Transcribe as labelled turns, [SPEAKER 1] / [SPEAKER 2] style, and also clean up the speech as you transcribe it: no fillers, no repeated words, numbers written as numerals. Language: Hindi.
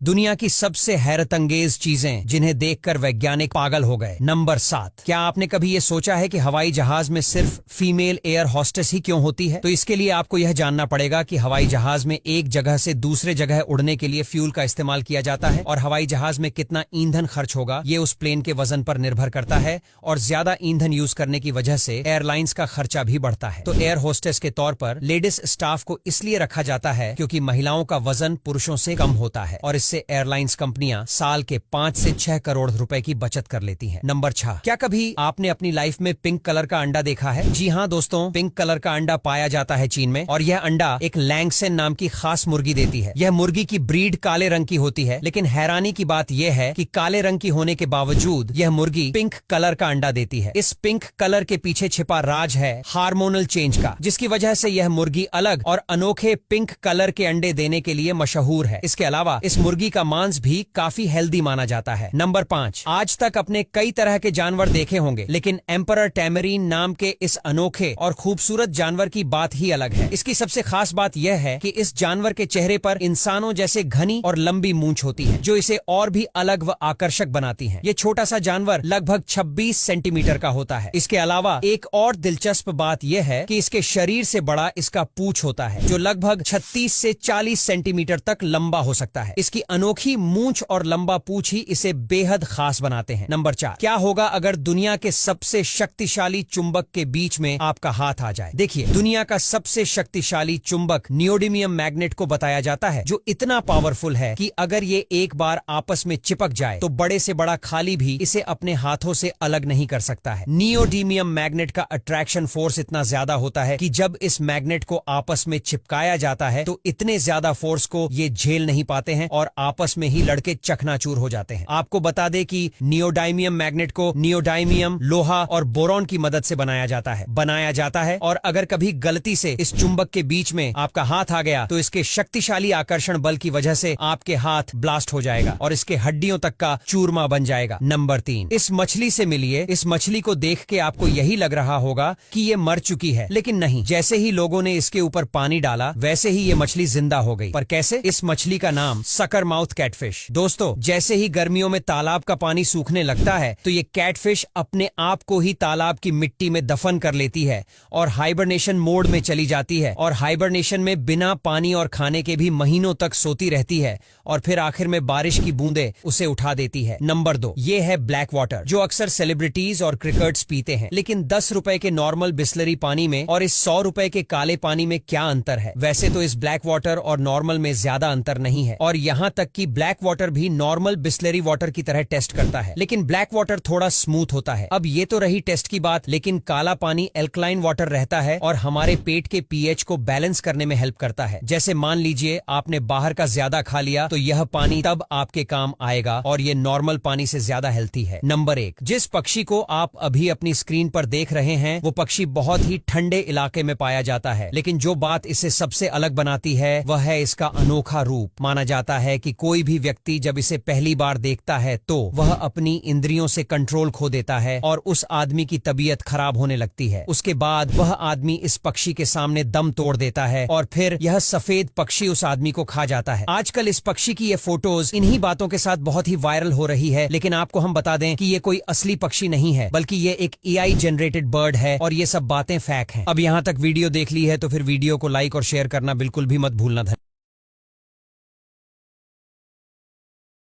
[SPEAKER 1] दुनिया की सबसे हैरतअंगेज चीजें जिन्हें देखकर वैज्ञानिक पागल हो गए। नंबर 7, क्या आपने कभी ये सोचा है कि हवाई जहाज में सिर्फ फीमेल एयर होस्टेस ही क्यों होती है? तो इसके लिए आपको यह जानना पड़ेगा कि हवाई जहाज में एक जगह से दूसरे जगह उड़ने के लिए फ्यूल का इस्तेमाल किया जाता है और हवाई जहाज में कितना ईंधन खर्च होगा ये उस प्लेन के वजन पर निर्भर करता है और ज्यादा ईंधन यूज करने की वजह से एयरलाइंस का खर्चा भी बढ़ता है। तो एयर होस्टेस के तौर पर लेडीज स्टाफ को इसलिए रखा जाता है क्योंकि महिलाओं का वजन पुरुषों से कम होता है और इससे एयरलाइंस कंपनियां साल के 5 से 6 करोड़ रुपए की बचत कर लेती हैं। नंबर 6, क्या कभी आपने अपनी लाइफ में पिंक कलर का अंडा देखा है? जी हाँ दोस्तों, पिंक कलर का अंडा पाया जाता है चीन में और यह अंडा एक लैंगसेन नाम की खास मुर्गी देती है। यह मुर्गी की ब्रीड काले रंग की होती है, लेकिन हैरानी की बात यह है कि काले रंग की होने के बावजूद यह मुर्गी पिंक कलर का अंडा देती है। इस पिंक कलर के पीछे छिपा राज है हार्मोनल चेंज का, जिसकी वजह से यह मुर्गी अलग और अनोखे पिंक कलर के अंडे देने के लिए मशहूर है। इसके अलावा इस मुर्गी का मांस भी काफी हेल्दी माना जाता है। नंबर 5, आज तक अपने कई तरह के जानवर देखे होंगे, लेकिन एम्परर टैमरीन नाम के इस अनोखे और खूबसूरत जानवर की बात ही अलग है। इसकी सबसे खास बात यह है कि इस जानवर के चेहरे पर इंसानों जैसे घनी और लंबी मूंछ होती है, जो इसे और भी अलग व आकर्षक बनाती है। ये छोटा सा जानवर लगभग 26 सेंटीमीटर का होता है। इसके अलावा एक और दिलचस्प बात यह है कि इसके शरीर से बड़ा इसका पूंछ होता है, जो लगभग 36 से 40 सेंटीमीटर तक लंबा हो सकता है। इसकी अनोखी मूंछ और लंबा पूंछ ही इसे बेहद खास बनाते हैं। नंबर 4, क्या होगा अगर दुनिया के सबसे शक्तिशाली चुंबक के बीच में आपका हाथ आ जाए? देखिए, दुनिया का सबसे शक्तिशाली चुंबक नियोडिमियम मैग्नेट को बताया जाता है, जो इतना पावरफुल है कि अगर ये एक बार आपस में चिपक जाए तो बड़े से बड़ा खाली भी इसे अपने हाथों से अलग नहीं कर सकता है। नियोडिमियम मैग्नेट का अट्रैक्शन फोर्स इतना ज्यादा होता है कि जब इस मैग्नेट को आपस में चिपकाया जाता है तो इतने ज्यादा फोर्स को ये झेल नहीं पाते हैं और आपस में ही लड़के चकनाचूर हो जाते हैं। आपको बता दें कि नियोडाइमियम मैग्नेट को नियोडाइमियम, लोहा और बोरॉन की मदद से बनाया जाता है और अगर कभी गलती से इस चुंबक के बीच में आपका हाथ आ गया तो इसके शक्तिशाली आकर्षण बल की वजह से आपके हाथ ब्लास्ट हो जाएगा और इसके हड्डियों तक का चूरमा बन जाएगा। नंबर 3, इस मछली से मिलिए। इस मछली को देख के आपको यही लग रहा होगा कि ये मर चुकी है, लेकिन नहीं। जैसे ही लोगों ने इसके ऊपर पानी डाला वैसे ही ये मछली जिंदा हो गई। पर कैसे? इस मछली का नाम सकर माउथ कैटफिश। दोस्तों, जैसे ही गर्मियों में तालाब का पानी सूखने लगता है तो ये कैटफिश अपने आप को ही तालाब की मिट्टी में दफन कर लेती है और हाइबरनेशन मोड में चली जाती है और हाइबरनेशन में बिना पानी और खाने के भी महीनों तक सोती रहती है और फिर आखिर में बारिश की बूंदें उसे उठा देती है। नंबर 2, ये है ब्लैक वाटर, जो अक्सर सेलिब्रिटीज और क्रिकेटर्स पीते हैं। लेकिन 10 रुपए के नॉर्मल बिस्लरी पानी में और इस 100 रुपए के काले पानी में क्या अंतर है? वैसे तो इस ब्लैक वाटर और नॉर्मल में ज्यादा अंतर नहीं है और यहाँ तक कि ब्लैक वाटर भी नॉर्मल बिस्लरी वाटर की तरह टेस्ट करता है, लेकिन ब्लैक वाटर थोड़ा स्मूथ होता है। अब ये तो रही टेस्ट की बात, लेकिन काला पानी एल्कलाइन वाटर रहता है और हमारे पेट के पीएच को बैलेंस करने में हेल्प करता है। जैसे मान लीजिए आपने बाहर का ज्यादा खा लिया तो यह पानी तब आपके काम आएगा और ये नॉर्मल पानी से ज्यादा हेल्थी है। नंबर 1, जिस पक्षी को आप अभी अपनी स्क्रीन पर देख रहे हैं वो पक्षी बहुत ही ठंडे इलाके में पाया जाता है, लेकिन जो बात इसे सबसे अलग बनाती है वह है इसका अनोखा रूप। माना जाता है कि कोई भी व्यक्ति जब इसे पहली बार देखता है तो वह अपनी इंद्रियों से कंट्रोल खो देता है और उस आदमी की तबीयत खराब होने लगती है। उसके बाद वह आदमी इस पक्षी के सामने दम तोड़ देता है और फिर यह सफेद पक्षी उस आदमी को खा जाता है। आजकल इस पक्षी की ये फोटोज इन्हीं बातों के साथ बहुत ही वायरल हो रही है, लेकिन आपको हम बता दें कि ये कोई असली पक्षी नहीं है, बल्कि ये एक AI जनरेटेड बर्ड है और ये सब बातें फेक हैं। अब यहाँ तक वीडियो देख ली है तो फिर वीडियो को लाइक और शेयर करना बिल्कुल भी मत भूलना।